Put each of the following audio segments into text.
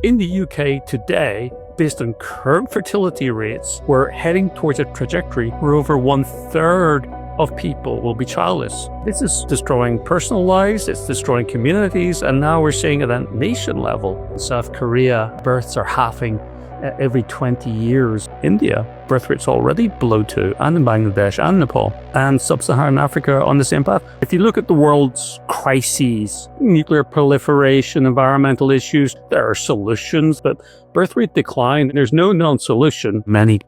In the UK today, based on current fertility rates, we're heading towards a trajectory where over 1/3 of people will be childless. This is destroying personal lives, it's destroying communities, and now we're seeing it at nation level. In South Korea, births are halving every 20 years. India, birth rates already below 2, and in Bangladesh and Nepal, and sub-Saharan Africa on the same path. If you look at the world's crises, nuclear proliferation, environmental issues, there are solutions, but birth rate decline, there's no known solution. Many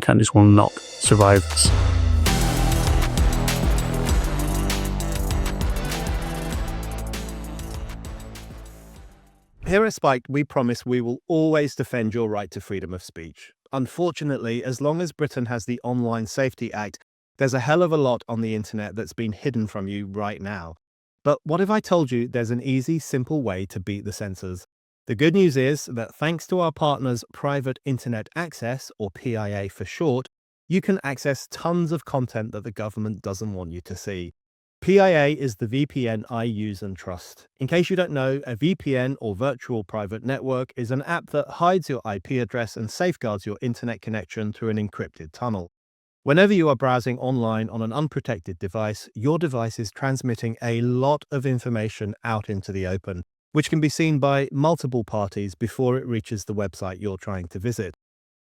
countries will not survive this. Here at Spiked, we promise we will always defend your right to freedom of speech. Unfortunately, as long as Britain has the Online Safety Act, there's a hell of a lot on the internet that's been hidden from you right now. But what if I told you there's an easy, simple way to beat the censors? The good news is that thanks to our partners Private Internet Access, or PIA for short, you can access tons of content that the government doesn't want you to see. PIA is the VPN I use and trust. In case you don't know, a VPN, or virtual private network, is an app that hides your IP address and safeguards your internet connection through an encrypted tunnel. Whenever you are browsing online on an unprotected device, your device is transmitting a lot of information out into the open, which can be seen by multiple parties before it reaches the website you're trying to visit.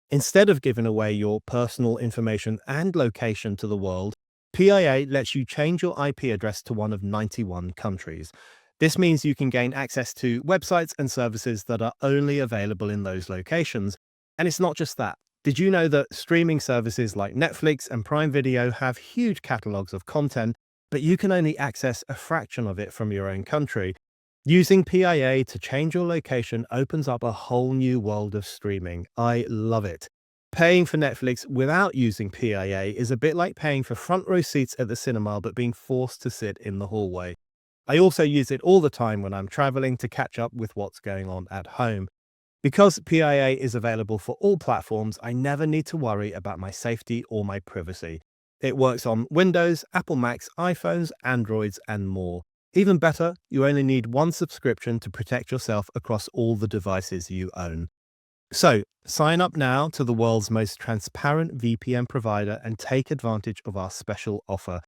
Instead of giving away your personal information and location to the world, PIA lets you change your IP address to one of 91 countries. This means you can gain access to websites and services that are only available in those locations. And it's not just that. Did you know that streaming services like Netflix and Prime Video have huge catalogs of content, but you can only access a fraction of it from your own country? Using PIA to change your location opens up a whole new world of streaming. I love it. Paying for Netflix without using PIA is a bit like paying for front row seats at the cinema but being forced to sit in the hallway. I also use it all the time when I'm traveling to catch up with what's going on at home. Because PIA is available for all platforms, I never need to worry about my safety or my privacy. It works on Windows, Apple Macs, iPhones, Androids, and more. Even better, you only need one subscription to protect yourself across all the devices you own. So, sign up now to the world's most transparent VPN provider and take advantage of our special offer.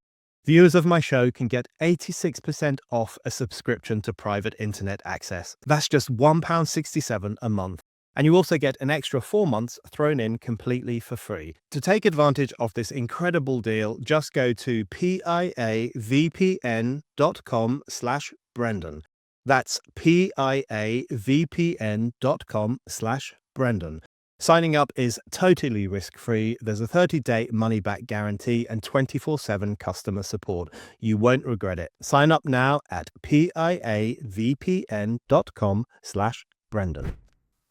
Viewers of my show can get 86% off a subscription to Private Internet Access. That's just £1.67 a month. And you also get an extra 4 months thrown in completely for free. To take advantage of this incredible deal, just go to piavpn.com/Brendan. That's piavpn.com/Brendan. Signing up is totally risk-free. There's a 30-day money-back guarantee and 24/7 customer support. You won't regret it. Sign up now at piavpn.com/Brendan.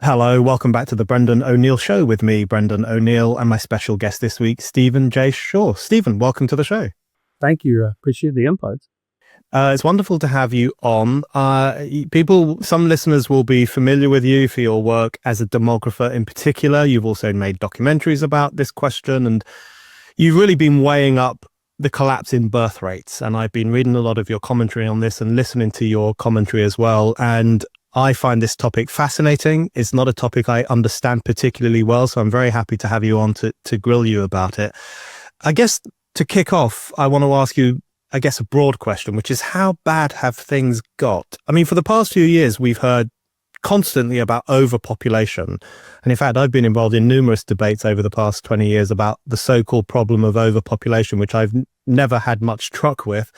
Hello, welcome back to the Brendan O'Neill Show with me, Brendan O'Neill, and my special guest this week, Stephen J. Shaw. Stephen, welcome to the show. Thank you. Appreciate the input. It's wonderful to have you on. Some listeners will be familiar with you for your work as a demographer in particular. You've also made documentaries about this question, and you've really been weighing up the collapse in birth rates. And I've been reading a lot of your commentary on this and listening to your commentary as well. And I find this topic fascinating. It's not a topic I understand particularly well, so I'm very happy to have you on to grill you about it. I guess to kick off, I want to ask you, a broad question, which is how bad have things got? I mean, for the past few years, we've heard constantly about overpopulation. And in fact, I've been involved in numerous debates over the past 20 years about the so-called problem of overpopulation, which I've never had much truck with.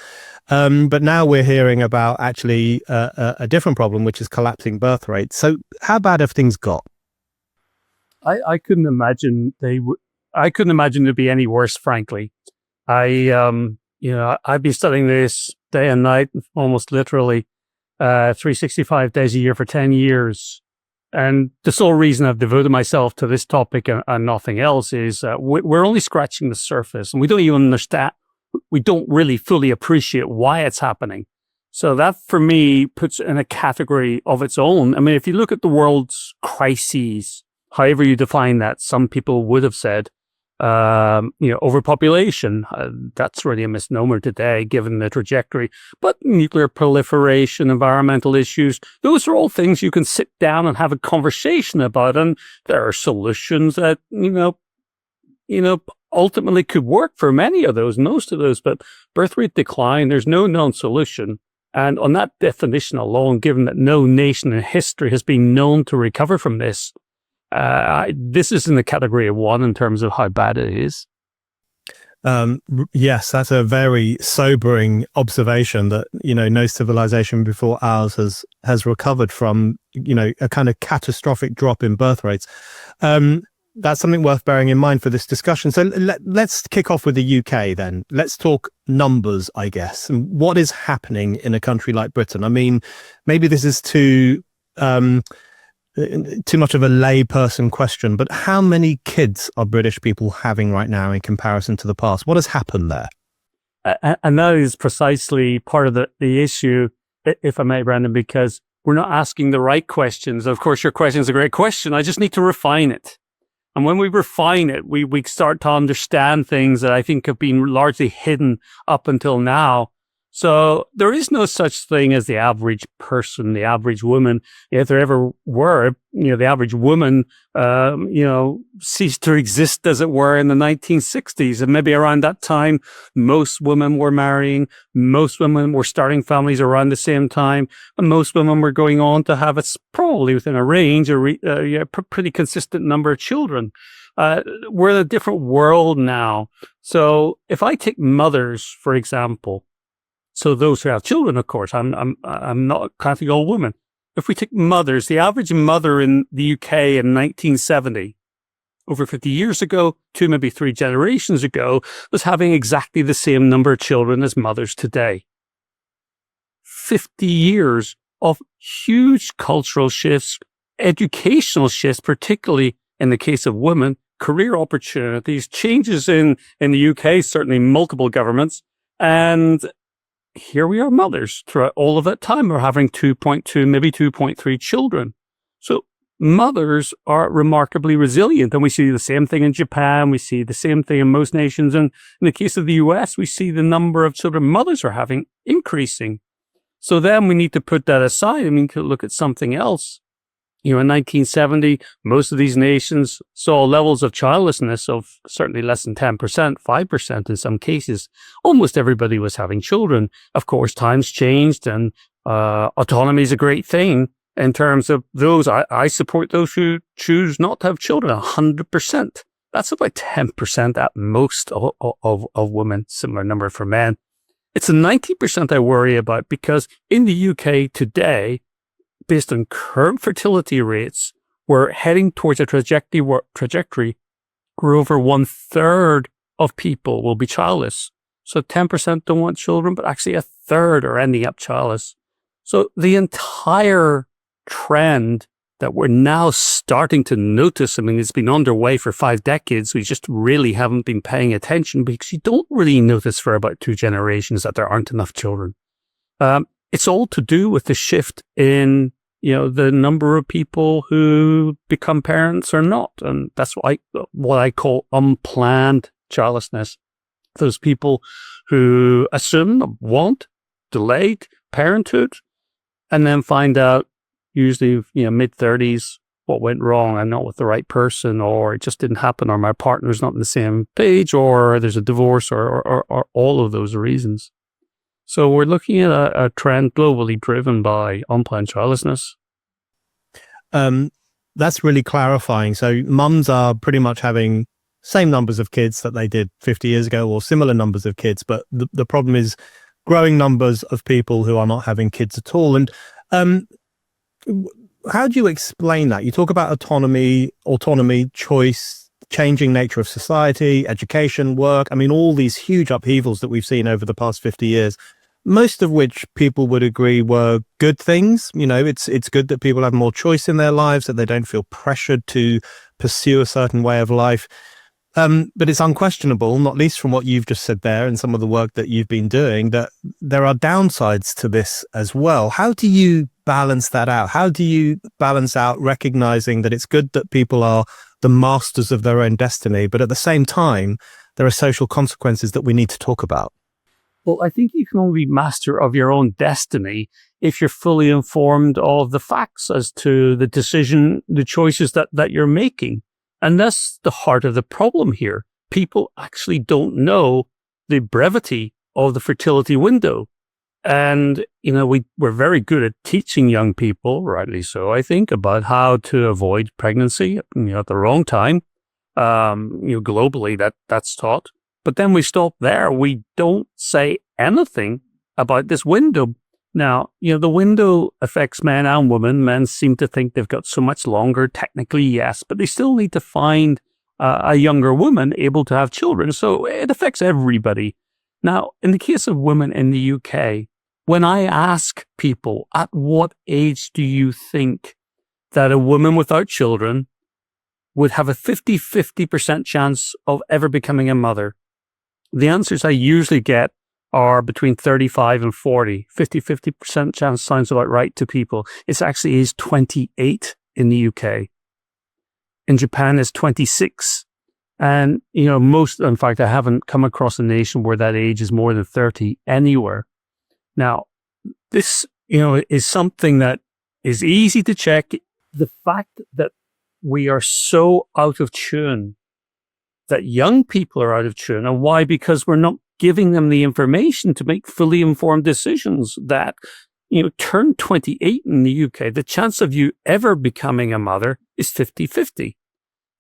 But now we're hearing about actually a different problem, which is collapsing birth rates. So how bad have things got? I couldn't imagine I couldn't imagine it'd be any worse, frankly. I've been studying this day and night, almost literally, 365 days a year for 10 years. And the sole reason I've devoted myself to this topic and nothing else is we're only scratching the surface, and we don't even understand. We don't really fully appreciate why it's happening. So that, for me, puts it in a category of its own. I mean, if you look at the world's crises, however you define that, some people would have said overpopulation. That's really a misnomer today, given the trajectory. But nuclear proliferation, environmental issues, those are all things you can sit down and have a conversation about. And there are solutions that, ultimately could work for many of those, most of those. But birth rate decline, there's no known solution. And on that definition alone, given that no nation in history has been known to recover from this, this is in the category of 1 in terms of how bad it is. Yes, that's a very sobering observation that, no civilization before ours has recovered from, a kind of catastrophic drop in birth rates. That's something worth bearing in mind for this discussion. So let's kick off with the UK then. Let's talk numbers, I guess. And what is happening in a country like Britain? I mean, maybe this is too much of a layperson question, but how many kids are British people having right now in comparison to the past? What has happened there? And that is precisely part of the issue, if I may, Brandon, because we're not asking the right questions. Of course, your question is a great question. I just need to refine it. And when we refine it, we start to understand things that I think have been largely hidden up until now. So there is no such thing as the average person, the average woman. If there ever were, the average woman, ceased to exist, as it were, in the 1960s. And maybe around that time, most women were marrying, most women were starting families around the same time, and most women were going on to have probably within a range, a pretty consistent number of children. We're in a different world now. So if I take mothers, for example, so those who have children, of course, I'm not counting all women. If we take mothers, the average mother in the UK in 1970, over 50 years ago, 2, maybe 3 generations ago, was having exactly the same number of children as mothers today. 50 years of huge cultural shifts, educational shifts, particularly in the case of women, career opportunities, changes in the UK, certainly multiple governments, and here we are mothers throughout all of that time. We're having 2.2, maybe 2.3 children. So mothers are remarkably resilient. And we see the same thing in Japan. We see the same thing in most nations. And in the case of the US, we see the number of children mothers are having increasing. So then we need to put that aside. I mean, to look at something else. In 1970, most of these nations saw levels of childlessness of certainly less than 10%, 5% in some cases. Almost everybody was having children. Of course, times changed, and autonomy is a great thing in terms of those. I support those who choose not to have children 100%. That's about 10% at most of women, similar number for men. It's the 90% I worry about, because in the UK today, based on current fertility rates, we're heading towards a trajectory where over 1/3 of people will be childless. So 10% don't want children, but actually 1/3 are ending up childless. So the entire trend that we're now starting to notice, I mean, it's been underway for 5 decades. We just really haven't been paying attention, because you don't really notice for about 2 generations that there aren't enough children. It's all to do with the shift in the number of people who become parents or not. And that's what I call unplanned childlessness. Those people who assume, want, delayed parenthood, and then find out, usually, mid-30s, what went wrong. I'm not with the right person, or it just didn't happen, or my partner's not on the same page, or there's a divorce, or all of those reasons. So we're looking at a trend globally driven by unplanned childlessness. That's really clarifying. So mums are pretty much having same numbers of kids that they did 50 years ago, or similar numbers of kids. But the problem is growing numbers of people who are not having kids at all. And how do you explain that? You talk about autonomy, choice, changing nature of society, education, work. I mean, all these huge upheavals that we've seen over the past 50 years. Most of which people would agree were good things. It's good that people have more choice in their lives, that they don't feel pressured to pursue a certain way of life. But it's unquestionable, not least from what you've just said there and some of the work that you've been doing, that there are downsides to this as well. How do you balance that out? How do you balance out recognizing that it's good that people are the masters of their own destiny. But at the same time, there are social consequences that we need to talk about. Well, I think you can only be master of your own destiny if you're fully informed of the facts as to the decision, the choices that you're making. And that's the heart of the problem here. People actually don't know the brevity of the fertility window. And, we're very good at teaching young people, rightly so, I think, about how to avoid pregnancy, at the wrong time. Globally, that's taught. But then we stop there. We don't say anything about this window. Now, the window affects men and women. Men seem to think they've got so much longer. Technically, yes, but they still need to find a younger woman able to have children. So it affects everybody. Now, in the case of women in the UK, when I ask people, at what age do you think that a woman without children would have a 50% chance of ever becoming a mother? The answers I usually get are between 35 and 40. 50% chance sounds about right to people. It's actually age 28 in the UK. In Japan, it's 26. And, in fact, I haven't come across a nation where that age is more than 30 anywhere. Now, this, is something that is easy to check. The fact that we are so out of tune, that young people are out of tune. And why? Because we're not giving them the information to make fully informed decisions that, turn 28 in the UK, the chance of you ever becoming a mother is 50-50.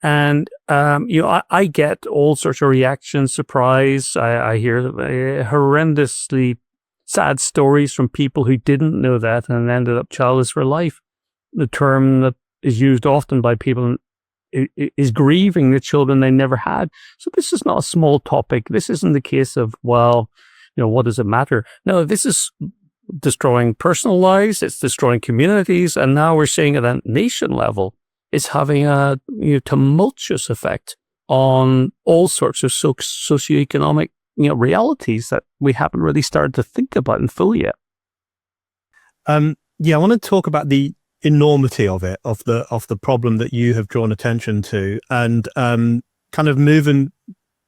And, I get all sorts of reactions, surprise. I hear horrendously sad stories from people who didn't know that and ended up childless for life. The term that is used often by people is grieving the children they never had. So this is not a small topic. This isn't the case of, what does it matter? No, this is destroying personal lives. It's destroying communities. And now we're seeing it at nation level. It's having a tumultuous effect on all sorts of socioeconomic realities that we haven't really started to think about in full yet. I want to talk about the enormity of it, of the problem that you have drawn attention to, and kind of moving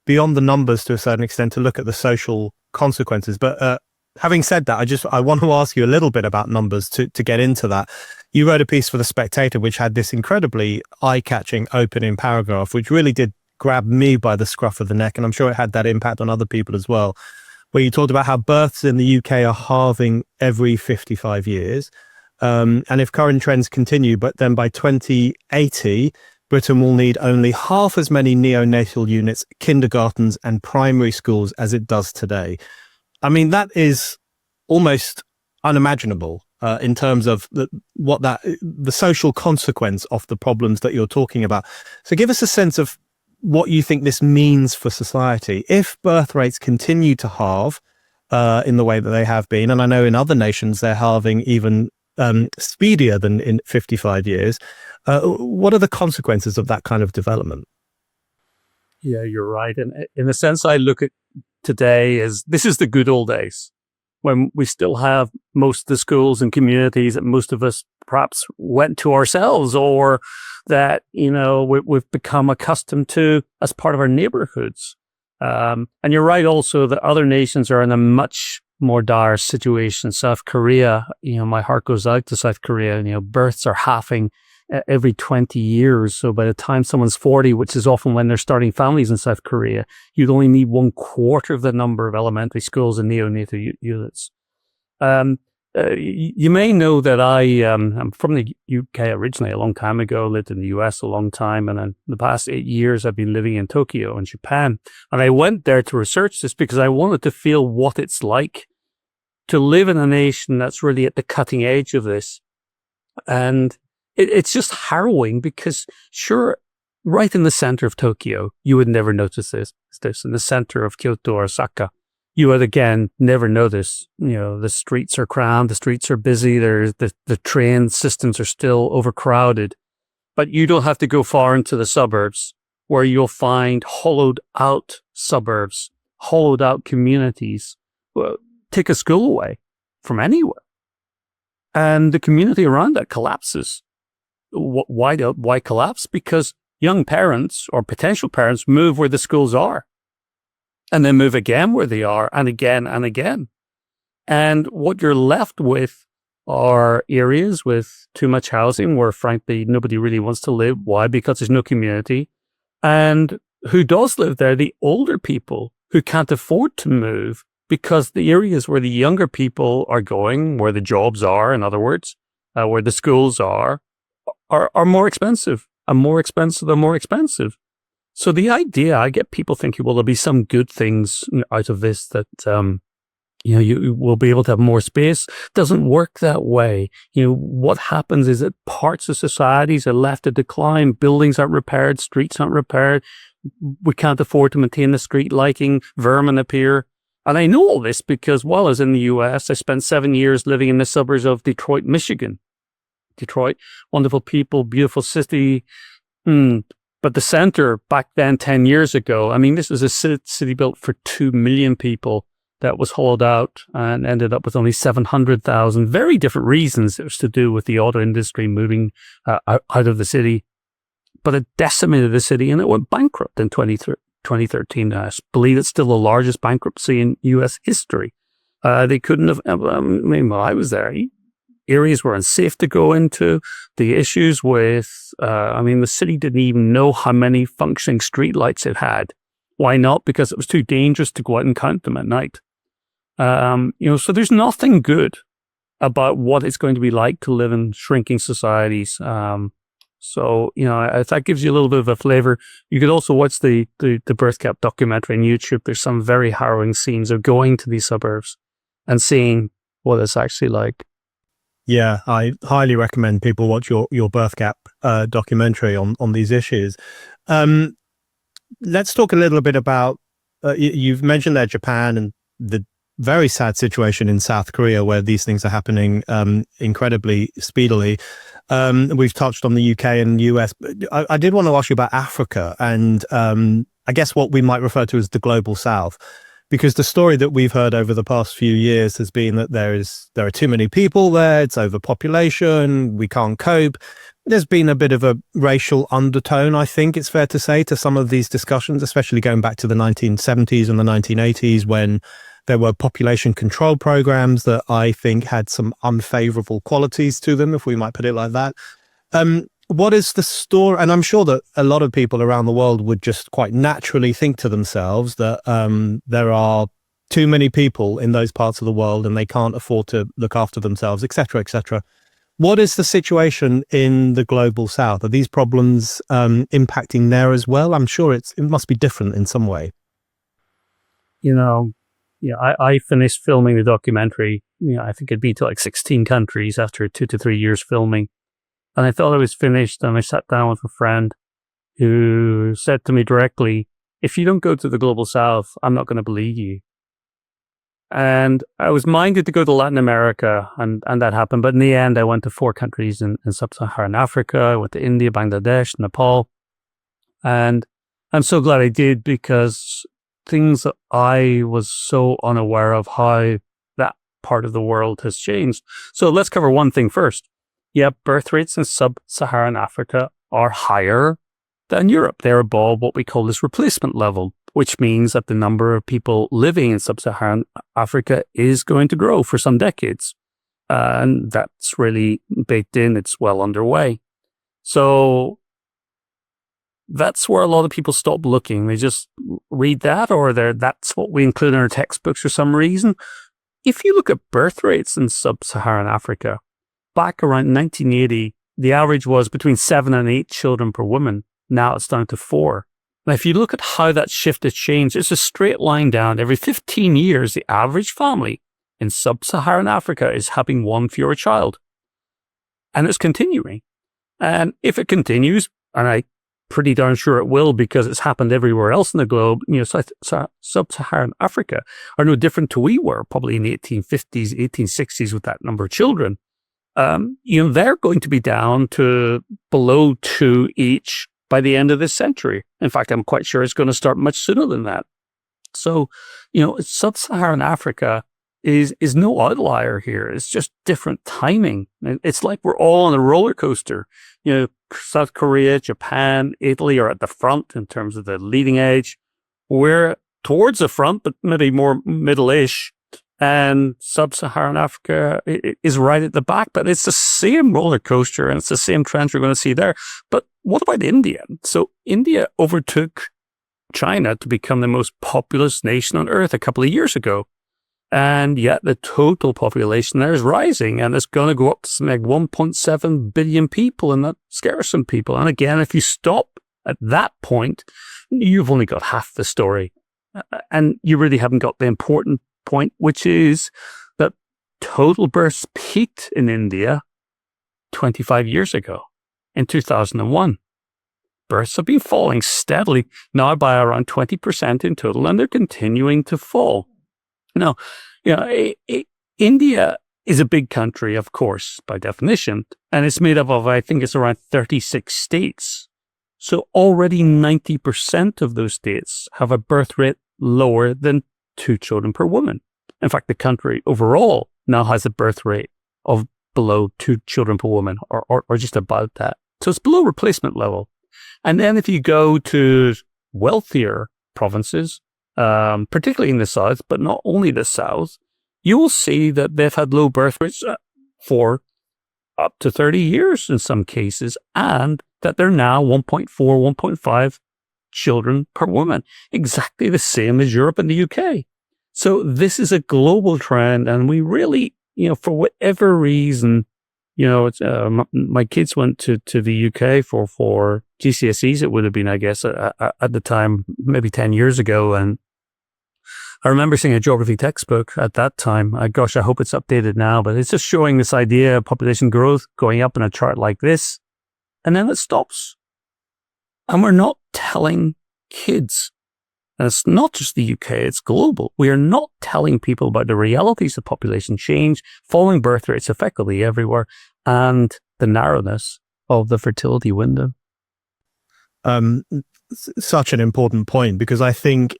beyond the numbers to a certain extent to look at the social consequences. But having said that, I want to ask you a little bit about numbers to get into that. You wrote a piece for The Spectator, which had this incredibly eye-catching opening paragraph, which really did grab me by the scruff of the neck. And I'm sure it had that impact on other people as well, where you talked about how births in the UK are halving every 55 years. And if current trends continue, but then by 2080, Britain will need only half as many neonatal units, kindergartens and primary schools as it does today. I mean, that is almost unimaginable in terms of the social consequence of the problems that you're talking about. So give us a sense of what you think this means for society. If birth rates continue to halve in the way that they have been, and I know in other nations they're halving even speedier than in 55 years, what are the consequences of that kind of development? Yeah, you're right. And in a sense, I look at today as this is the good old days, when we still have most of the schools and communities that most of us perhaps went to ourselves, or that, we've become accustomed to as part of our neighborhoods. And you're right also that other nations are in a much more dire situation. South Korea, my heart goes out to South Korea. Births are halving every 20 years. So by the time someone's 40, which is often when they're starting families in South Korea, you'd only need 1/4 of the number of elementary schools and neonatal units. You may know that I'm from the UK originally a long time ago, lived in the US a long time, and in the past 8 years I've been living in Tokyo in Japan. And I went there to research this because I wanted to feel what it's like to live in a nation that's really at the cutting edge of this. And it's just harrowing because, sure, right in the center of Tokyo, you would never notice this. In the center of Kyoto or Osaka, you would again never notice. The streets are crammed, the streets are busy, the train systems are still overcrowded. But you don't have to go far into the suburbs where you'll find hollowed out suburbs, hollowed out communities. Well, take a school away from anywhere, and the community around that collapses. Why collapse? Because young parents or potential parents move where the schools are and then move again where they are and again and again. And what you're left with are areas with too much housing where, frankly, nobody really wants to live. Why? Because there's no community. And who does live there? The older people who can't afford to move because the areas where the younger people are going, where the jobs are, in other words, where the schools are more expensive and more expensive and more expensive. So the idea, I get people thinking, well, there'll be some good things out of this that, you will be able to have more space. Doesn't work that way. What happens is that parts of societies are left to decline. Buildings aren't repaired. Streets aren't repaired. We can't afford to maintain the street lighting. Vermin appear. And I know all this because while I was in the US, I spent 7 years living in the suburbs of Detroit, Michigan. Detroit, wonderful people, beautiful city. But the center back then, 10 years ago, I mean, this was a city built for 2 million people that was hauled out and ended up with only 700,000. Very different reasons. It was to do with the auto industry moving out of the city. But it decimated the city and it went bankrupt in 2013. I believe it's still the largest bankruptcy in U.S. history. They couldn't have, while I was there, areas were unsafe to go into. The issues with, the city didn't even know how many functioning streetlights it had. Why not? Because it was too dangerous to go out and count them at night. So there's nothing good about what it's going to be like to live in shrinking societies. If that gives you a little bit of a flavor, you could also watch the Birthgap documentary on YouTube. There's some very harrowing scenes of going to these suburbs and seeing what it's actually like. Yeah, I highly recommend people watch your Birthgap documentary on these issues. Let's talk a little bit about, you've mentioned there Japan and the very sad situation in South Korea where these things are happening incredibly speedily. We've touched on the UK and US, but I did want to ask you about Africa and I guess what we might refer to as the global South, because the story that we've heard over the past few years has been that there are too many people there, it's overpopulation, we can't cope. There's been a bit of a racial undertone, I think it's fair to say, to some of these discussions, especially going back to the 1970s and the 1980s when there were population control programs that I think had some unfavorable qualities to them, if we might put it like that. What is the story? And I'm sure that a lot of people around the world would just quite naturally think to themselves that there are too many people in those parts of the world and they can't afford to look after themselves, et cetera, et cetera. What is the situation in the global South? Are these problems impacting there as well? I'm sure it must be different in some way. I finished filming the documentary. I think it'd be to like 16 countries after 2 to 3 years filming. And I thought I was finished and I sat down with a friend who said to me directly, if you don't go to the global South, I'm not going to believe you. And I was minded to go to Latin America and that happened. But in the end, I went to 4 countries in sub-Saharan Africa. I went to India, Bangladesh, Nepal. And I'm so glad I did because things that I was so unaware of how that part of the world has changed. So let's cover one thing first. Yeah, birth rates in sub-Saharan Africa are higher than Europe. They're above what we call this replacement level, which means that the number of people living in sub-Saharan Africa is going to grow for some decades. And that's really baked in. It's well underway. So that's where a lot of people stop looking. They just read that or that's what we include in our textbooks for some reason. If you look at birth rates in sub-Saharan Africa, back around 1980, the average was between 7 and 8 children per woman. Now it's down to 4. Now, if you look at how that shift has changed, it's a straight line down. Every 15 years, the average family in sub-Saharan Africa is having 1 fewer child. And it's continuing. And if it continues, and I'm pretty darn sure it will because it's happened everywhere else in the globe, sub-Saharan Africa are no different to we were probably in the 1850s, 1860s with that number of children. They're going to be down to below 2 each by the end of this century. In fact, I'm quite sure it's going to start much sooner than that. So, sub-Saharan Africa is no outlier here. It's just different timing. It's like we're all on a roller coaster. South Korea, Japan, Italy are at the front in terms of the leading edge. We're towards the front, but maybe more middle-ish. And sub-Saharan Africa is right at the back. But it's the same roller coaster, and it's the same trends we're going to see there. But what about India? So India overtook China to become the most populous nation on earth a couple of years ago. And yet the total population there is rising, and it's going to go up to something like 1.7 billion people, and that scares some people. And again, if you stop at that point, you've only got half the story. And you really haven't got the important point, which is that total births peaked in India 25 years ago, in 2001. Births have been falling steadily, now by around 20% in total, and they're continuing to fall. Now, India is a big country, of course, by definition, and it's made up of, I think it's around 36 states. So already 90% of those states have a birth rate lower than 2 children per woman. In fact, the country overall now has a birth rate of below 2 children per woman, or just about that. So it's below replacement level. And then if you go to wealthier provinces, particularly in the South, but not only the South, you will see that they've had low birth rates for up to 30 years in some cases, and that they're now 1.4, 1.5 children per woman, exactly the same as Europe and the UK. So this is a global trend, and we really, for whatever reason, my kids went to the UK for GCSEs. It would have been, I guess, at the time, maybe 10 years ago. And I remember seeing a geography textbook at that time. I hope it's updated now, but it's just showing this idea of population growth going up in a chart like this. And then it stops. And we're not telling kids. And it's not just the UK, it's global. We are not telling people about the realities of population change, falling birth rates effectively everywhere, and the narrowness of the fertility window. Such an important point, because I think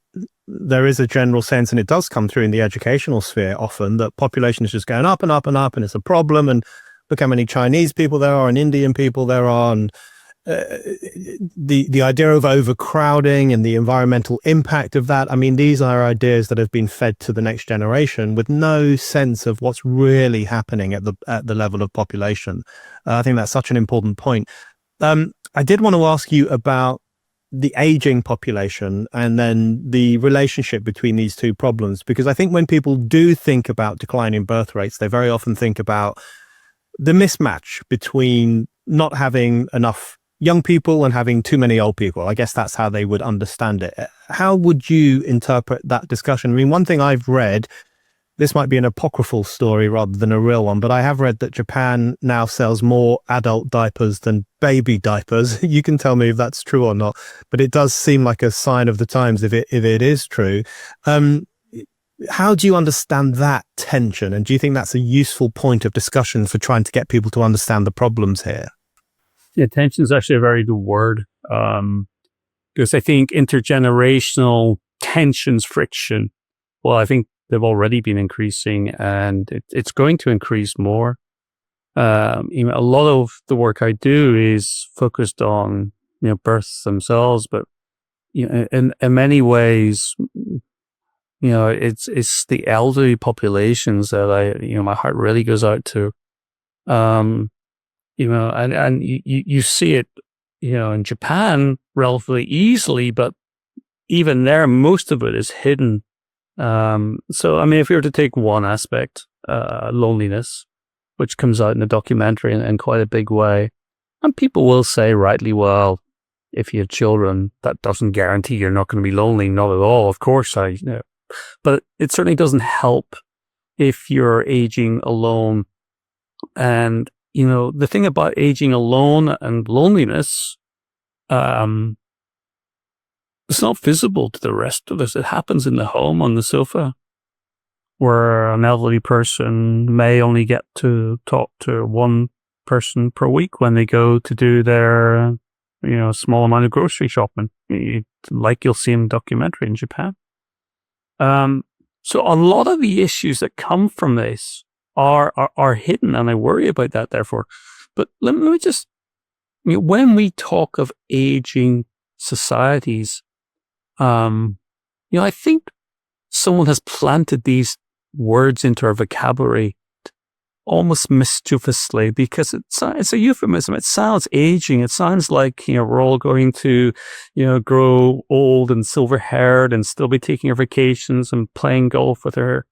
there is a general sense, and it does come through in the educational sphere often, that population is just going up and up and up, and it's a problem. And look how many Chinese people there are and Indian people there are, and the idea of overcrowding and the environmental impact of that. I mean, these are ideas that have been fed to the next generation with no sense of what's really happening at the level of population. I think that's such an important point. I did want to ask you about the aging population and then the relationship between these two problems, because I think when people do think about declining birth rates, they very often think about the mismatch between not having enough young people and having too many old people. I guess that's how they would understand it. How would you interpret that discussion? I mean, one thing I've read, this might be an apocryphal story rather than a real one, but I have read that Japan now sells more adult diapers than baby diapers. You can tell me if that's true or not, but it does seem like a sign of the times if it is true. How do you understand that tension? And do you think that's a useful point of discussion for trying to get people to understand the problems here? Yeah, tension is actually a very good word, because I think intergenerational tensions, friction, well, I think they've already been increasing, and it's going to increase more. A lot of the work I do is focused on births themselves, but in many ways, it's the elderly populations that my heart really goes out to. And you see it, in Japan relatively easily, but even there, most of it is hidden. So, I mean, if we were to take one aspect, loneliness, which comes out in the documentary in quite a big way, and people will say rightly, well, if you have children, that doesn't guarantee you're not going to be lonely. Not at all. Of course, but it certainly doesn't help if you're aging alone. And the thing about aging alone and loneliness, it's not visible to the rest of us. It happens in the home on the sofa, where an elderly person may only get to talk to one person per week when they go to do their, small amount of grocery shopping, like you'll see in the documentary in Japan. So a lot of the issues that come from this are hidden, and I worry about that, therefore. But let me just, when we talk of aging societies, I think someone has planted these words into our vocabulary almost mischievously, because it's a euphemism. It sounds aging. It sounds like, we're all going to, grow old and silver-haired and still be taking our vacations and playing golf with our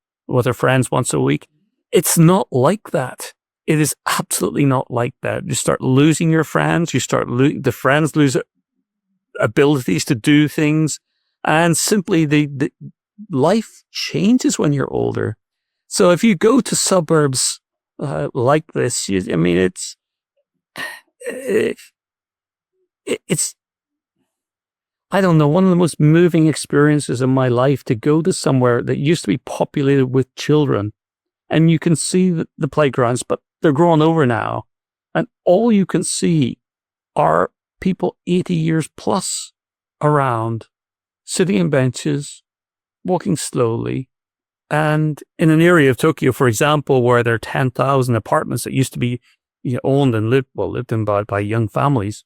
friends once a week. It's not like that. It is absolutely not like that. You start losing your friends. You start the friends lose abilities to do things, and simply the life changes when you're older. So if you go to suburbs like this, it's I don't know, one of the most moving experiences in my life to go to somewhere that used to be populated with children, and you can see the playgrounds, but they're grown over now, and all you can see are people 80 years plus around, sitting in benches, walking slowly. And in an area of Tokyo, for example, where there are 10,000 apartments that used to be owned and lived in by young families,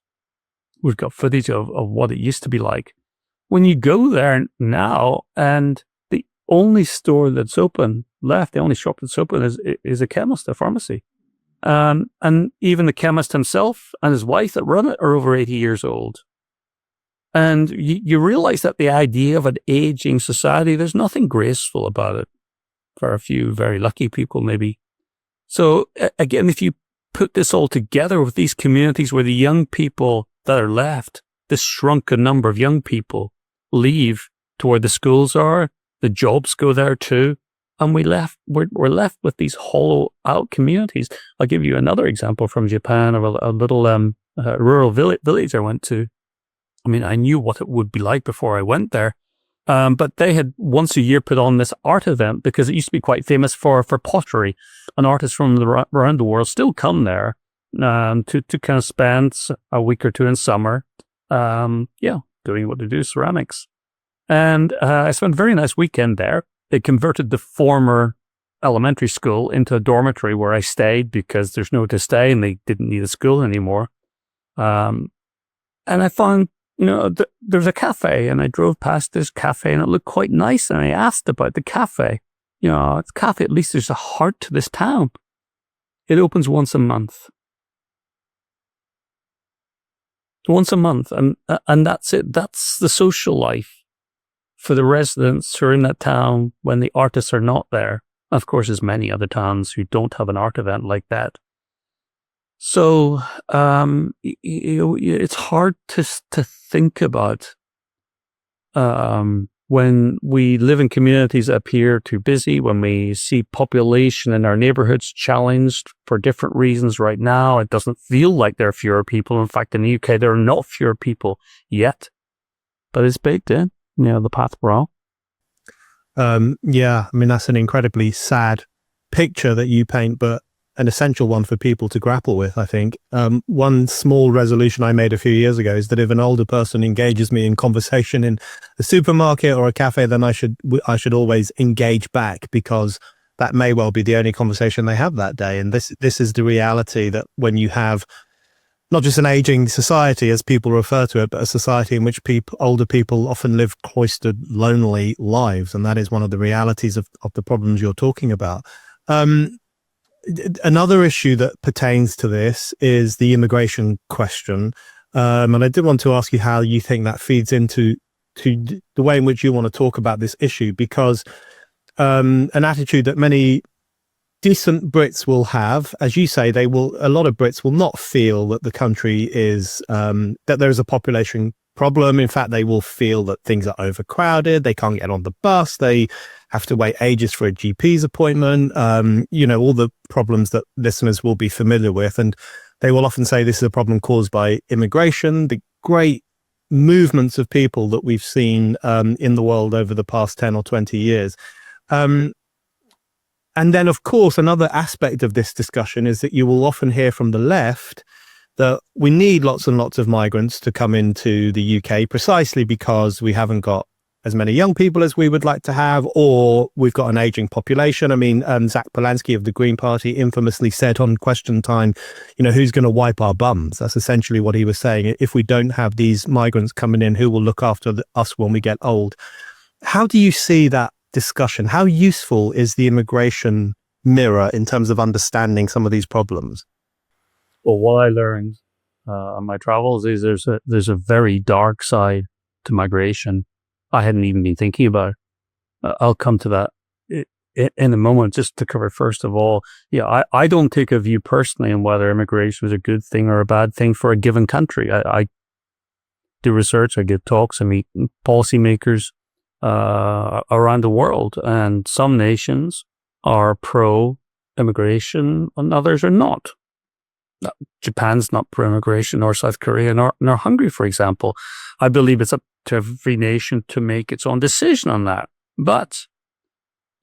we've got footage of what it used to be like. When you go there now, and the only store that's open left, the only shop that's open is a chemist, a pharmacy. And even the chemist himself and his wife that run it are over 80 years old. And you realize that the idea of an aging society, there's nothing graceful about it, for a few very lucky people, maybe. So again, if you put this all together with these communities where the young people that are left, this shrunken number of young people, leave to where the schools are, the jobs go there too, and we're left with these hollow out communities. I'll give you another example from Japan, of a little rural village I went to. I knew what it would be like before I went there. But they had once a year put on this art event, because it used to be quite famous for pottery, and artists from around the world still come there to kind of spend a week or two in summer, doing what they do, ceramics. And I spent a very nice weekend there. They converted the former elementary school into a dormitory where I stayed, because there's nowhere to stay and they didn't need a school anymore. And I found, there's a cafe, and I drove past this cafe and it looked quite nice. And I asked about the cafe. It's a cafe, at least there's a heart to this town. It opens once a month. Once a month. And that's it. That's the social life for the residents who are in that town when the artists are not there. Of course, there's many other towns who don't have an art event like that. So it's hard to think about when we live in communities that appear too busy, when we see population in our neighborhoods challenged for different reasons right now. It doesn't feel like there are fewer people. In fact, in the UK, there are not fewer people yet, but it's baked in, the path we're on. That's an incredibly sad picture that you paint, but an essential one for people to grapple with, I think. One small resolution I made a few years ago is that if an older person engages me in conversation in a supermarket or a cafe, then I should always engage back, because that may well be the only conversation they have that day. And this is the reality, that when you have not just an aging society, as people refer to it, but a society in which older people often live cloistered, lonely lives. And that is one of the realities of the problems you're talking about. Another issue that pertains to this is the immigration question. And I did want to ask you how you think that feeds into the way in which you want to talk about this issue, because an attitude that many decent Brits will have, as you say, a lot of Brits will not feel that the country is, that there is a population problem. In fact, they will feel that things are overcrowded. They can't get on the bus. They have to wait ages for a GP's appointment. All the problems that listeners will be familiar with. And they will often say this is a problem caused by immigration, the great movements of people that we've seen in the world over the past 10 or 20 years. And then, of course, another aspect of this discussion is that you will often hear from the left that we need lots and lots of migrants to come into the UK, precisely because we haven't got as many young people as we would like to have, or we've got an aging population. I mean, Zach Polanski of the Green Party infamously said on Question Time, who's going to wipe our bums? That's essentially what he was saying. If we don't have these migrants coming in, who will look after us when we get old? How do you see that discussion? How useful is the immigration mirror in terms of understanding some of these problems? Well, what I learned on my travels is there's a very dark side to migration. I hadn't even been thinking about it. I'll come to that in a moment. Just to cover, first of all, I don't take a view personally on whether immigration is a good thing or a bad thing for a given country. I do research, I give talks, I meet policymakers around the world, and some nations are pro-immigration and others are not. Japan's not pro-immigration, nor South Korea, nor Hungary, for example. I believe it's up to every nation to make its own decision on that. But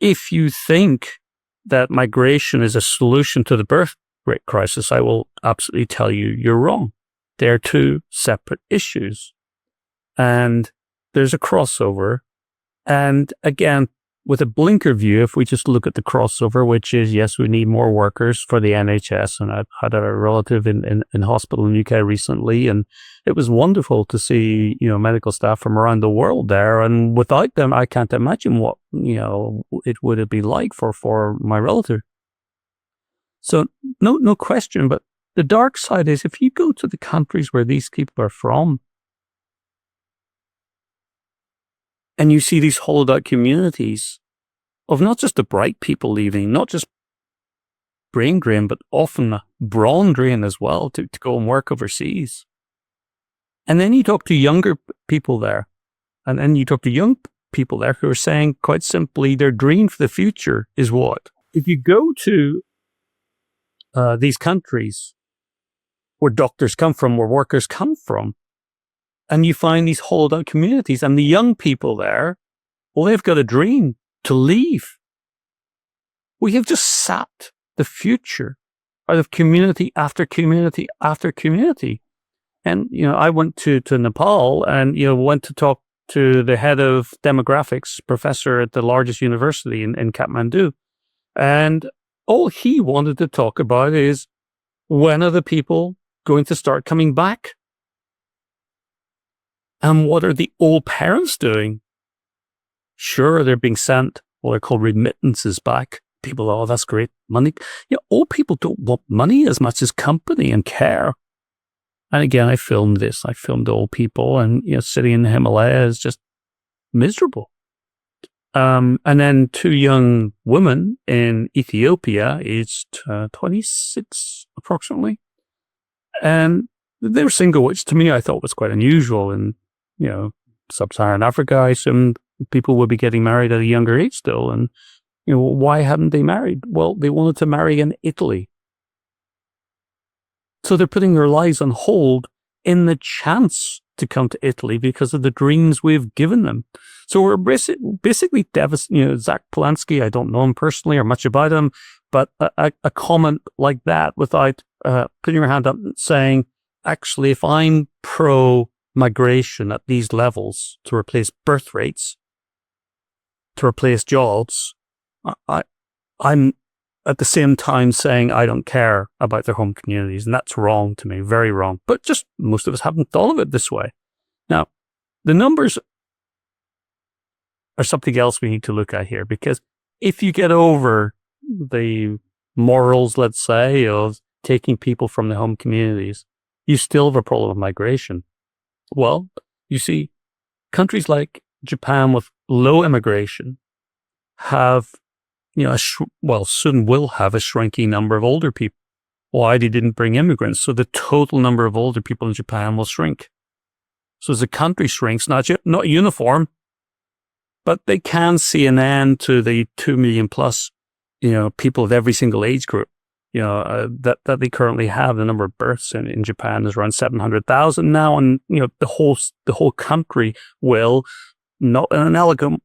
if you think that migration is a solution to the birth rate crisis, I will absolutely tell you you're wrong. They're two separate issues. And there's a crossover. And again, with a blinker view, if we just look at the crossover, which is, yes, we need more workers for the NHS. And I had a relative in hospital in the UK recently, and it was wonderful to see, medical staff from around the world there. And without them, I can't imagine what, it would have been like for my relative. So no question, but the dark side is if you go to the countries where these people are from, and you see these hollowed out communities of not just the bright people leaving, not just brain drain, but often brawn drain as well to go and work overseas. And then you talk to younger people there, and then you talk to young people there who are saying quite simply their dream for the future is what? If you go to these countries where doctors come from, where workers come from, and you find these hollowed out communities, and the young people there, well, they've got a dream to leave. We have just sapped the future out of community after community after community. And, I went to Nepal and, went to talk to the head of demographics, professor at the largest university in Kathmandu. And all he wanted to talk about is, when are the people going to start coming back? And what are the old parents doing? Sure, they're being sent what are called remittances back. People, oh, that's great. Money. Old people don't want money as much as company and care. And again, I filmed this. I filmed old people, and, sitting in the Himalayas, just miserable. And then two young women in Ethiopia, aged 26 approximately. And they were single, which to me I thought was quite unusual. And, sub-Saharan Africa, I assumed people would be getting married at a younger age still. And, why hadn't they married? Well, they wanted to marry in Italy. So they're putting their lives on hold in the chance to come to Italy because of the dreams we've given them. So we're basically devastated. Zach Polanski, I don't know him personally or much about him, but a comment like that without putting your hand up and saying, actually, if I'm pro-migration at these levels to replace birth rates, to replace jobs, I'm at the same time saying I don't care about their home communities. And that's wrong to me, very wrong. But just most of us haven't thought of it this way. Now, the numbers are something else we need to look at here, because if you get over the morals, let's say, of taking people from the home communities, you still have a problem of migration. Well, you see, countries like Japan with low immigration have, soon will have a shrinking number of older people. Why? They didn't bring immigrants. So the total number of older people in Japan will shrink. So as the country shrinks, not uniform, but they can see an end to the 2 million plus, people of every single age group, that they currently have. The number of births in Japan is around 700,000 now. And, the whole country will, not in an elegant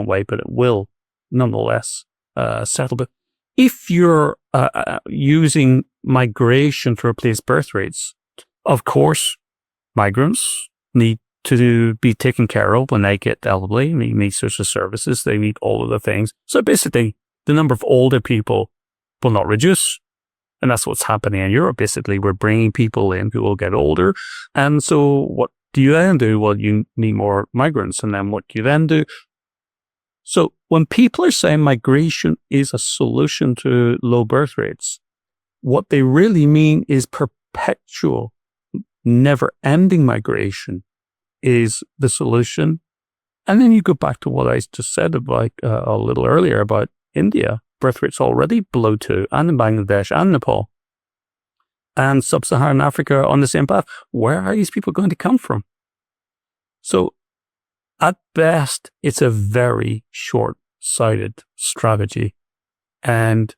way, but it will nonetheless settle. But if you're using migration to replace birth rates, of course, migrants need to be taken care of when they get elderly. They need social services. They need all of the things. So basically, the number of older people will not reduce. And that's what's happening in Europe. Basically, we're bringing people in who will get older. And so what do you then do? Well, you need more migrants. And then what do you then do? So when people are saying migration is a solution to low birth rates, what they really mean is perpetual, never-ending migration is the solution. And then you go back to what I just said about a little earlier about India. Birth rates already below 2, and in Bangladesh and Nepal. And sub-Saharan Africa on the same path. Where are these people going to come from? So at best, it's a very short-sighted strategy. And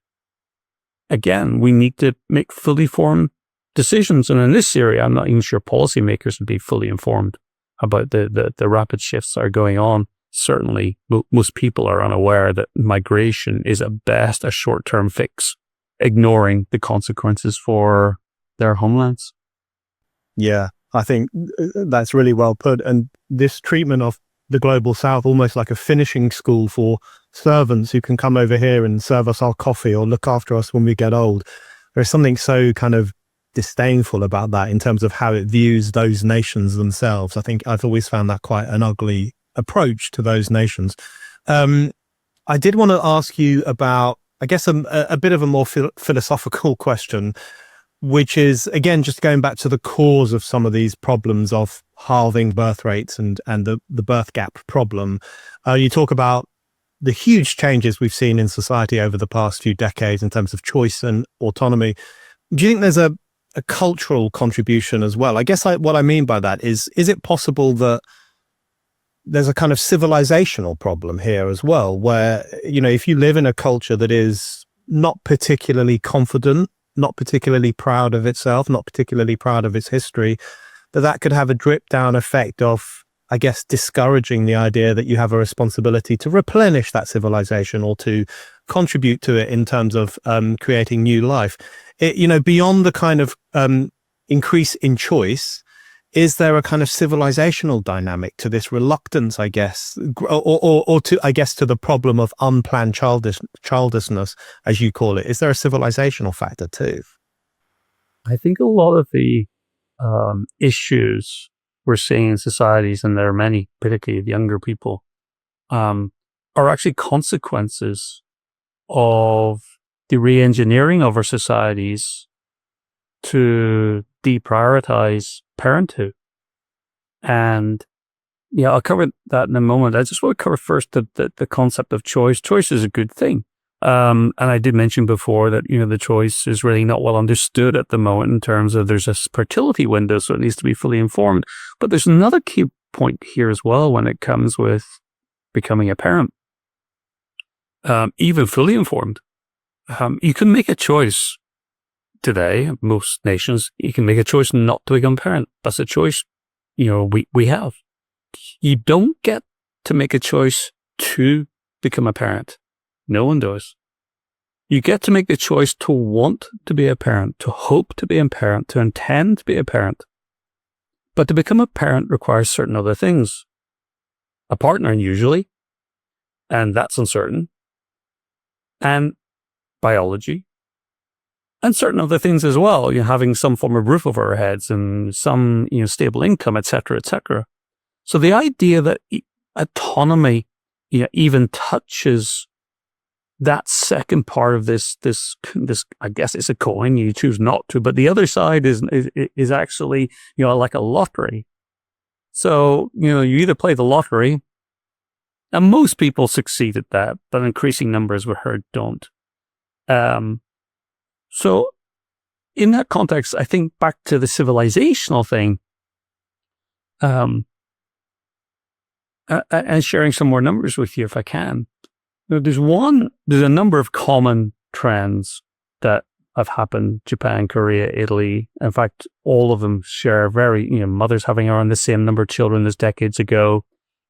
again, we need to make fully formed decisions. And in this area, I'm not even sure policymakers would be fully informed about the rapid shifts that are going on. Certainly, most people are unaware that migration is at best a short-term fix, ignoring the consequences for their homelands. Yeah, I think that's really well put. And this treatment of the global south, almost like a finishing school for servants who can come over here and serve us our coffee or look after us when we get old. There's something so kind of disdainful about that in terms of how it views those nations themselves. I think I've always found that quite an ugly approach to those nations. I did want to ask you about, I guess, a bit of a more philosophical question, which is, again, just going back to the cause of some of these problems of halving birth rates and the birth gap problem. You talk about the huge changes we've seen in society over the past few decades in terms of choice and autonomy. Do you think there's a cultural contribution as well? I guess what I mean by that is it possible that there's a kind of civilizational problem here as well, where, you know, if you live in a culture that is not particularly confident, not particularly proud of itself, not particularly proud of its history, that could have a drip down effect of, I guess, discouraging the idea that you have a responsibility to replenish that civilization or to contribute to it in terms of creating new life. Beyond the kind of increase in choice, is there a kind of civilizational dynamic to this reluctance, I guess, or to, I guess, to the problem of unplanned childlessness, as you call it? Is there a civilizational factor too? I think a lot of the issues we're seeing in societies, and there are many, particularly the younger people, are actually consequences of the re-engineering of our societies to deprioritize parenthood. And yeah, I'll cover that in a moment. I just want to cover first the concept of choice. Choice is a good thing. And I did mention before that, you know, the choice is really not well understood at the moment in terms of there's a fertility window, so it needs to be fully informed. But there's another key point here as well when it comes with becoming a parent. Even fully informed, you can make a choice today. Most nations, you can make a choice not to become a parent. That's a choice, you know, we have. You don't get to make a choice to become a parent. No one does. You get to make the choice to want to be a parent, to hope to be a parent, to intend to be a parent. But to become a parent requires certain other things. A partner, usually, and that's uncertain. And biology, and certain other things as well, you know, having some form of roof over our heads and some, you know, stable income, etc., etc. So the idea that autonomy, you know, even touches that second part of this, I guess it's a coin, you choose not to, but the other side is actually, you know, like a lottery. So, you know, you either play the lottery, and most people succeed at that, but increasing numbers, we heard, don't. So in that context, I think back to the civilizational thing, and sharing some more numbers with you if I can. There's a number of common trends that have happened: Japan, Korea, Italy. In fact, all of them share mothers having around the same number of children as decades ago,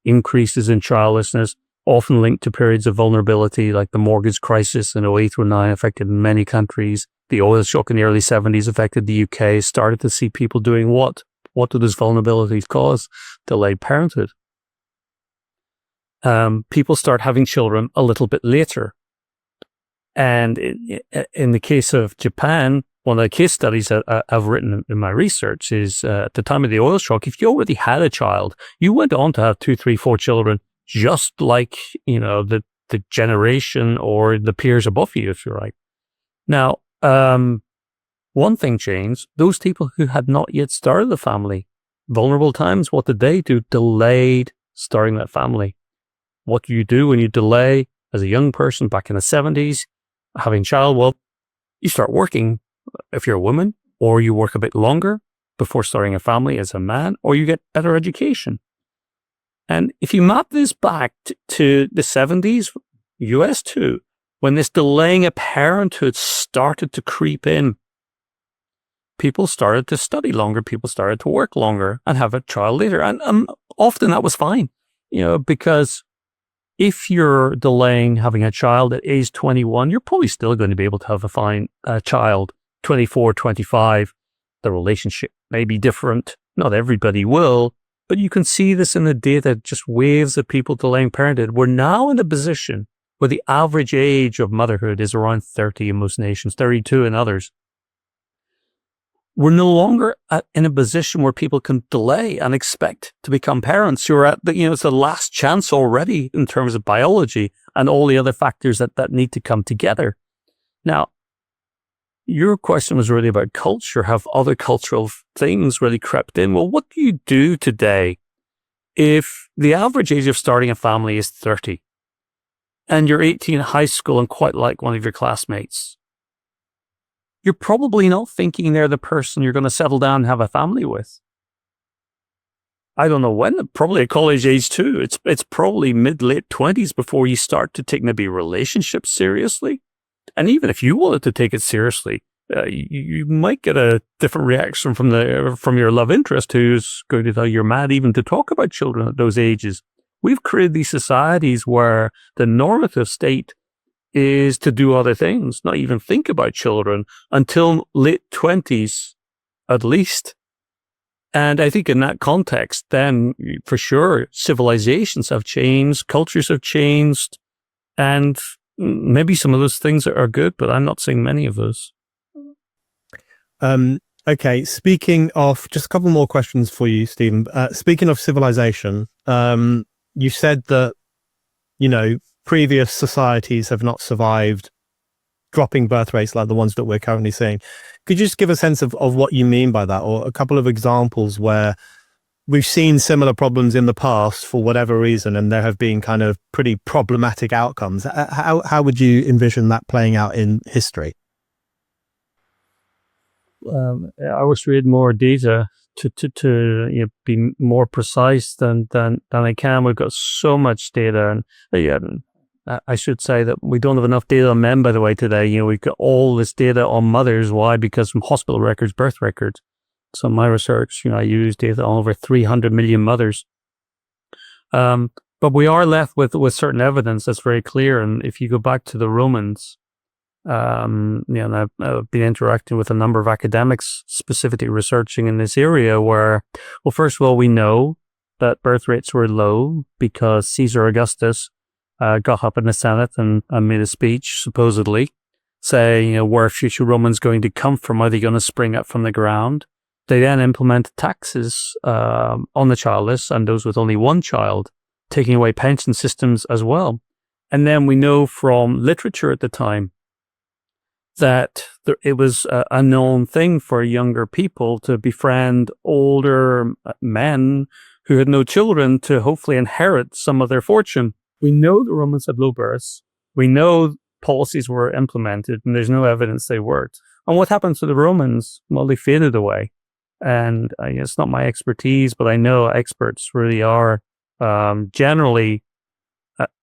increases in childlessness, often linked to periods of vulnerability, like the mortgage crisis in 08-09 affected many countries. The oil shock in the early 70s affected the UK, started to see people doing what what do those vulnerabilities cause? Delayed parenthood. People start having children a little bit later. And in the case of Japan, one of the case studies that I've written in my research is at the time of the oil shock, if you already had a child, you went on to have 2, 3, 4 children, just like, the generation or the peers above you, if you like. Now, one thing changed. Those people who had not yet started a family, vulnerable times, what did they do? Delayed starting that family. What do you do when you delay as a young person back in the 70s, having a child? Well, you start working if you're a woman, or you work a bit longer before starting a family as a man, or you get better education. And if you map this back to the 70s, US too, when this delaying of parenthood started to creep in, people started to study longer, people started to work longer and have a child later. And often that was fine, because if you're delaying having a child at age 21, you're probably still going to be able to have a child 24, 25. The relationship may be different. Not everybody will, but you can see this in the data, just waves of people delaying parenthood. We're now in a position where the average age of motherhood is around 30 in most nations, 32 in others. We're no longer in a position where people can delay and expect to become parents. You're at it's the last chance already in terms of biology and all the other factors that need to come together. Now, your question was really about culture. Have other cultural things really crept in? Well, what do you do today if the average age of starting a family is 30 and you're 18 in high school and quite like one of your classmates? You're probably not thinking they're the person you're going to settle down and have a family with. I don't know when, probably at college age too. It's probably mid-late 20s before you start to take maybe relationships seriously. And even if you wanted to take it seriously, you might get a different reaction from your love interest, who's going to tell you you're mad even to talk about children at those ages. We've created these societies where the normative state is to do other things, not even think about children until late 20s at least. And I think in that context, then for sure, civilizations have changed, cultures have changed, and maybe some of those things are good, but I'm not seeing many of those. Okay, speaking of, just a couple more questions for you, Stephen. Speaking of civilization, you said that, previous societies have not survived dropping birth rates like the ones that we're currently seeing. Could you just give a sense of what you mean by that, or a couple of examples where we've seen similar problems in the past for whatever reason, and there have been kind of pretty problematic outcomes? How would you envision that playing out in history? I wish we had more data to be more precise than I can. We've got so much data, and I should say that we don't have enough data on men, by the way, today. We've got all this data on mothers. Why? Because from hospital records, birth records. So in my research, I use data on over 300 million mothers. But we are left with certain evidence that's very clear. And if you go back to the Romans, and I've been interacting with a number of academics specifically researching in this area where, well, first of all, we know that birth rates were low because Caesar Augustus got up in the Senate and made a speech, supposedly, saying, where are future Romans going to come from? Are they going to spring up from the ground? They then implemented taxes on the childless and those with only one child, taking away pension systems as well. And then we know from literature at the time that it was a known thing for younger people to befriend older men who had no children to hopefully inherit some of their fortune. We know the Romans had low births. We know policies were implemented, and there's no evidence they worked. And what happened to the Romans? Well, they faded away. And it's not my expertise, but I know experts really are generally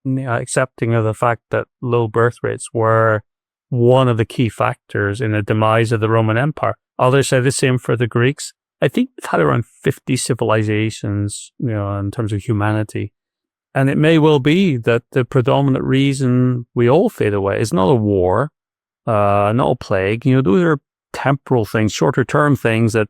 accepting of the fact that low birth rates were one of the key factors in the demise of the Roman Empire. Others say the same for the Greeks. I think we've had around 50 civilizations, in terms of humanity. And it may well be that the predominant reason we all fade away is not a war, not a plague. Those are temporal things, shorter term things that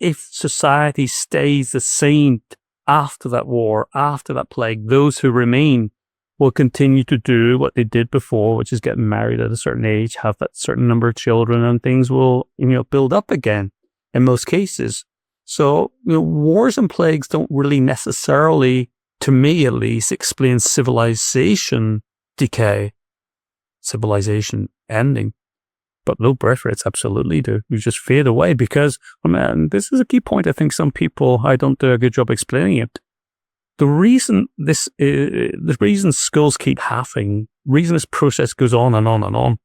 if society stays the same after that war, after that plague, those who remain will continue to do what they did before, which is get married at a certain age, have that certain number of children, and things will, build up again in most cases. So, wars and plagues don't really necessarily, to me at least, explain civilization decay, civilization ending. But low birth rates absolutely do. You just fade away because, this is a key point. I think some people, I don't do a good job explaining it. The reason schools keep halving, reason this process goes on and on and on,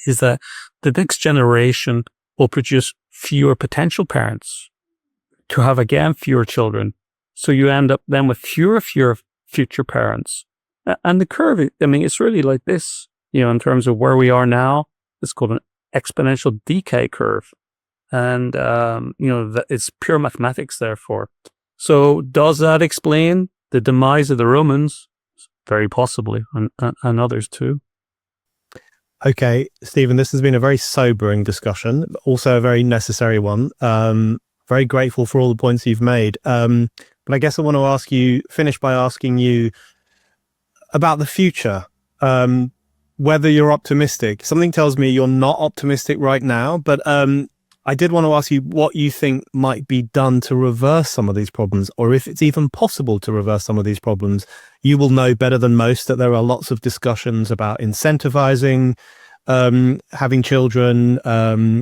is that the next generation will produce fewer potential parents to have, again, fewer children. So you end up then with fewer future parents. And the curve, it's really like this, in terms of where we are now. It's called an exponential decay curve. And, it's pure mathematics, therefore. So does that explain the demise of the Romans? Very possibly, and others too. Okay, Stephen, this has been a very sobering discussion, also a very necessary one. Very grateful for all the points you've made. But I guess I want to finish by asking you about the future. Whether you're optimistic. Something tells me you're not optimistic right now, but I did want to ask you what you think might be done to reverse some of these problems, or if it's even possible to reverse some of these problems. You will know better than most that there are lots of discussions about incentivizing having children,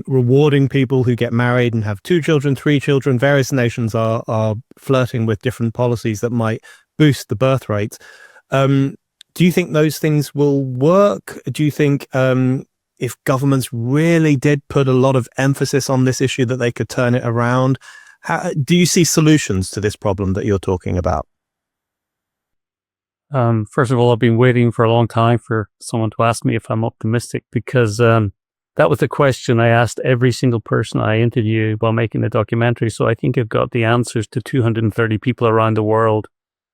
rewarding people who get married and have 2 children, 3 children. Various nations are flirting with different policies that might boost the birth rate. Do you think those things will work? Do you think if governments really did put a lot of emphasis on this issue that they could turn it around? Do you see solutions to this problem that you're talking about? First of all, I've been waiting for a long time for someone to ask me if I'm optimistic, because that was the question I asked every single person I interviewed while making the documentary. So I think I've got the answers to 230 people around the world,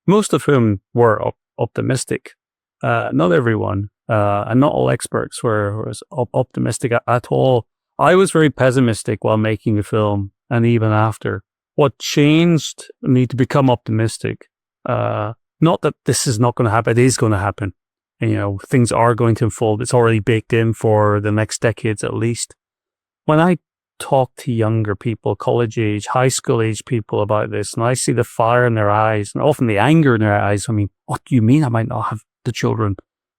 most of whom were optimistic. Not everyone, and not all experts were optimistic at all. I was very pessimistic while making the film, and even after. What changed me to become optimistic? Not that this is not going to happen; it is going to happen. And, things are going to unfold. It's already baked in for the next decades at least. When I talk to younger people, college age, high school age people about this, and I see the fire in their eyes, and often the anger in their eyes. What do you mean I might not have the children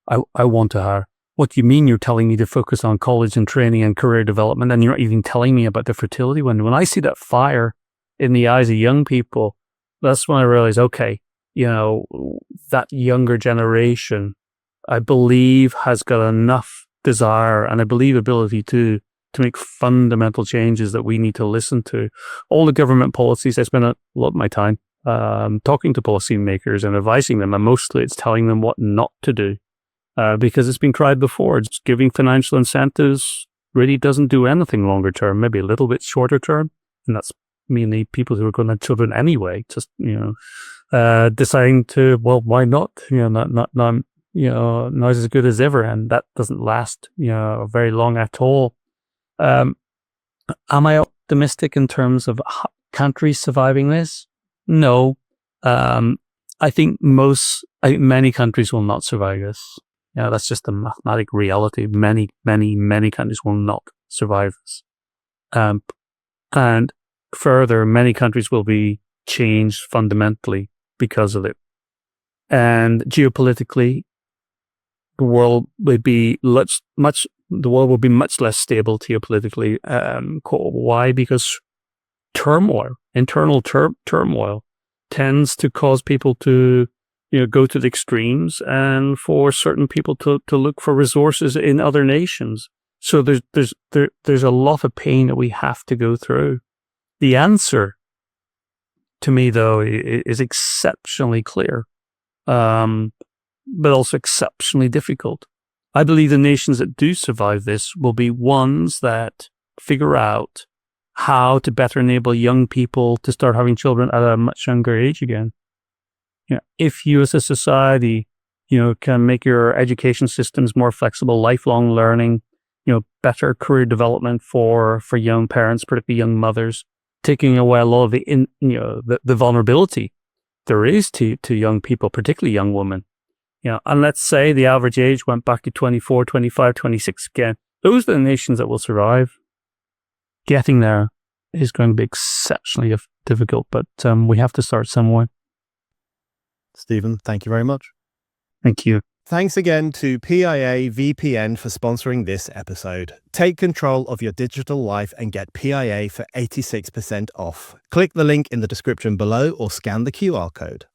I want to have? What do you mean you're telling me to focus on college and training and career development, and you're not even telling me about the fertility one? When I see that fire in the eyes of young people, that's when I realize, okay, that younger generation, I believe, has got enough desire and I believe ability to make fundamental changes that we need to listen to. All the government policies, I spend a lot of my time talking to policymakers and advising them, and mostly it's telling them what not to do, because it's been tried before. Just giving financial incentives really doesn't do anything longer term, maybe a little bit shorter term, and that's mainly people who are going to have children anyway, just deciding to, well, why not? Not as good as ever, and that doesn't last very long at all. Am I optimistic in terms of countries surviving this? No. I think many countries will not survive this. That's just a mathematic reality. Many countries will not survive this. And further, many countries will be changed fundamentally because of it. And geopolitically, the world will be much less stable geopolitically. Why? Because internal turmoil tends to cause people to go to the extremes, and for certain people to look for resources in other nations. So there's a lot of pain that we have to go through. The answer, to me, though, is exceptionally clear, but also exceptionally difficult. I believe the nations that do survive this will be ones that figure out how to better enable young people to start having children at a much younger age again. If you as a society, can make your education systems more flexible, lifelong learning, better career development for young parents, particularly young mothers, taking away a lot of the vulnerability there is to young people, particularly young women. And let's say the average age went back to 24, 25, 26 again. Those are the nations that will survive. Getting there is going to be exceptionally difficult, but we have to start somewhere. Stephen, thank you very much. Thank you. Thanks again to PIA VPN for sponsoring this episode. Take control of your digital life and get PIA for 86% off. Click the link in the description below or scan the QR code.